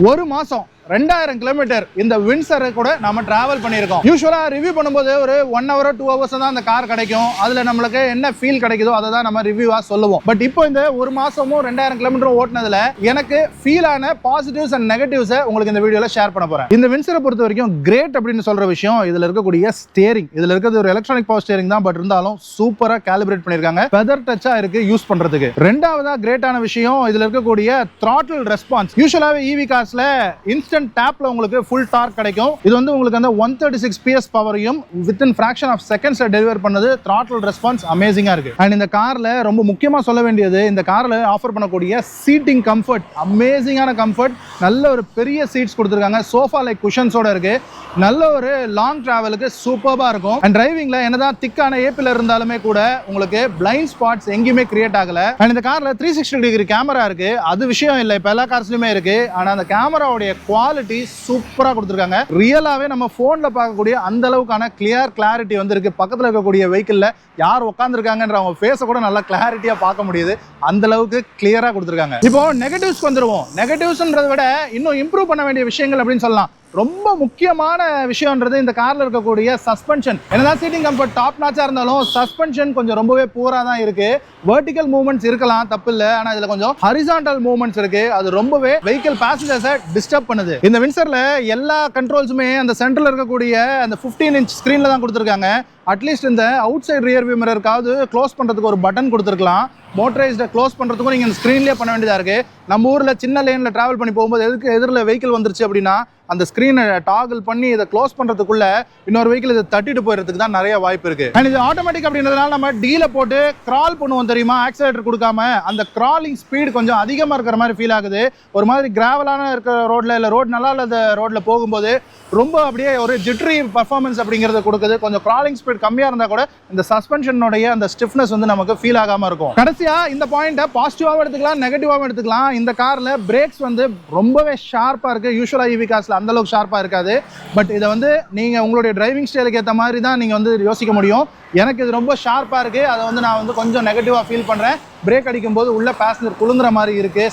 ஒரு மாசம் 2000 கிலோமீட்டர் இந்த வின்சரை கூட நம்ம டிராவல் பண்ணியிருக்கோம். யூஸ்வலா ரிவ்யூ பண்ணும்போது ஒரு 1 hour 2 hours தான் அந்த கார் கிடைக்கும். அதுல நம்மளுக்கு என்ன ஃபீல் கிடைக்குதோ அதை தான் நம்ம ரிவ்யூவா சொல்லுவோம். பட் இப்போ இந்த ஒரு மாசமும் 2000 கிலோமீட்டர் ஓட்டுனதுல எனக்கு ஃபீல் ஆன பாசிட்டிவ்ஸ் அண்ட் நெகட்டிவ்ஸை உங்களுக்கு இந்த வீடியோல ஷேர் பண்ண போறேன். இந்த வின்சரை பொறுத்த வரைக்கும் கிரேட் அப்படின்னு சொல்ற விஷயம் இதுல இருக்கக்கூடிய ஸ்டேரிங். இதுல இருக்கிறது ஒரு எலக்ட்ரானிக் பவர் ஸ்டேரிங் தான், பட் இருந்தாலும் சூப்பரா கேலிபிரேட் பண்ணிருக்காங்க. ஃபெதர் டச்சா இருக்கு யூஸ் பண்றதுக்கு. ரெண்டாவதா கிரேட்டான விஷயம் இதுல இருக்கக்கூடிய throttle ரெஸ்பான்ஸ். யூஸ்வலாவே ஈவி கார்ஸ்ல இன்ஸ்டன்ட் டேப்ல உங்களுக்கு ஃபுல் டார்க் கிடைக்கும். இது வந்து உங்களுக்கு அந்த 136 PS பவரையும் வித்தின் ஃபிராக்ஷன் ஆஃப் செகண்ட்ஸ்ல டெலிவர் பண்ணது. throttle ரெஸ்பான்ஸ் அமேசிங்கா இருக்கு. அண்ட் இந்த கார்ல ரொம்ப முக்கியமா சொல்ல வேண்டியது, இந்த கார்ல ஆஃபர் பண்ணக்கூடிய சீட்டிங் கம்ஃபர்ட் அமேசிங்கான கம்ஃபர்ட். நல்ல ஒரு பெரிய சீட்ஸ் கொடுத்துருக்காங்க. சோஃபா லைக் குஷன்ஸோட இருக்கு. நல்ல ஒரு லாங் டிராவலுக்கு சூப்பர்பா இருக்கும். அண்ட் டிரைவிங்ல என்னதான் திக்கான ஏபில இருந்தாலுமே கூட உங்களுக்கு பிளைண்ட் ஸ்பாட்ஸ் எங்கேயுமே கிரியேட் ஆகல. அண்ட் இந்த கார்ல 360 டிகிரி கேமரா இருக்கு. அது விஷயம் இல்லை, இப்ப எல்லா கார்ஸ்லயுமே இருக்கு. ஆனா அந்த கேமராவுடைய குவாலிட்டி சூப்பரா கொடுத்துருக்காங்க. ரியலாவே நம்ம போன்ல பார்க்கக்கூடிய அந்த அளவுக்கான கிளாரிட்டி வந்து இருக்கு. பக்கத்துல இருக்கக்கூடிய வெஹிக்கிள்ல யார் உட்காந்துருக்காங்கன்ற அவங்க ஃபேஸ கூட நல்லா கிளாரிட்டியா பார்க்க முடியுது. அந்த அளவுக்கு கிளியரா கொடுத்துருக்காங்க. இப்போ நெகட்டிவ்ஸ் வந்துருவோம். நெகட்டிவ்ஸ்ன்றதை விட இன்னும் இம்ப்ரூவ் பண்ண வேண்டிய விஷயங்கள் அப்படின்னு சொல்லலாம். ரொம்ப முக்கியமான விஷயம்ன்றது இந்த கார்ல இருக்கக்கூடிய சஸ்பென்ஷன். என்னதான் சீட்டிங் கம்ஃபர்ட் டாப் நாச்சா இருந்தாலும் சஸ்பென்ஷன் கொஞ்சம் ரொம்பவே பூரா தான் இருக்கு. வெர்டிகல் மூவ்மெண்ட்ஸ் இருக்கலாம், தப்பு இல்ல. ஆனா இதுல கொஞ்சம் ஹரிசாண்டல் மூவ்மெண்ட்ஸ் இருக்கு. அது ரொம்பவே வெஹிக்கிள் பேசஞ்சர்ஸை டிஸ்டர்ப் பண்ணுது. இந்த வின்சர்ல எல்லா கண்ட்ரோல்ஸுமே அந்த சென்டர்ல இருக்கக்கூடிய அந்த 15 inch ஸ்கிரீன்ல தான் கொடுத்துருக்காங்க. அட்லீஸ்ட் இந்த அவுட் சைட் ரியர் வியூ மிரருக்காவது க்ளோஸ் பண்றதுக்கு ஒரு பட்டன் கொடுத்துருக்கலாம். மோட்டரைஸ்ட க்ளோஸ் பண்றதுக்கும் நீங்க ஸ்கிரீன்லயே பண்ண வேண்டியதா இருக்கு. நம்ம ஊர்ல சின்ன லேன்ல டிராவல் பண்ணி போகும்போது எதுக்கு எதிரில் வெஹிக்கிள் வந்துருச்சு அப்படின்னா அந்த ஸ்கிரீனை டாகிள் பண்ணி இதை க்ளோஸ் பண்றதுக்குள்ள இன்னொரு வெஹிக்கிள் இதை தட்டிட்டு போயிறதுக்கு தான் நிறைய வாய்ப்பு இருக்கு. அண்ட் இது ஆட்டோமேட்டிக் அப்படின்றதுனால நம்ம டீல போட்டு கிரால் பண்ணுவோம் தெரியுமா, ஆக்சிலேட்டர் கொடுக்காம. அந்த கிராலிங் ஸ்பீட் கொஞ்சம் அதிகமா இருக்கிற மாதிரி ஃபீல் ஆகுது. ஒரு மாதிரி கிராவலான இருக்கிற ரோட்ல இல்ல ரோட் நல்லா இல்லாத ரோட்ல போகும்போது ரொம்ப அப்படியே ஒரு ஜிட்ரி பர்ஃபார்மன்ஸ் அப்படிங்கறத கொடுக்குது. கொஞ்சம் கிராலிங் ஸ்பீட் கம்மியா இருந்தா கூட இந்த சஸ்பென்ஷனுடைய அந்த ஸ்டிஃப்னஸ் வந்து நமக்கு ஃபீல் ஆகாம இருக்கும். கடைசியா இந்த பாயிண்ட பாசிட்டிவாவும் எடுத்துக்கலாம், நெகட்டிவாவும் எடுத்துக்கலாம். இந்த கார்ல பிரேக்ஸ் வந்து ரொம்பவே ஷார்ப்பா இருக்கு. யூசுவலா ஈவி கார்ஸ்ல அந்த அளவுக்கு ஷார்ப்பா இருக்காது. பட் இதை வந்து நீங்க உங்களுடைய டிரைவிங் ஸ்டைலுக்கு ஏற்ற மாதிரி தான் நீங்க வந்து யோசிக்க முடியும். எனக்கு இது ரொம்ப ஷார்ப்பா இருக்கு. அதை வந்து நான் வந்து கொஞ்சம் நெகட்டிவா ஃபீல் பண்றேன். பிரேக் அடிக்கும் போது உள்ள பேசஞ்சர் குலுங்குற மாதிரி இருக்கு.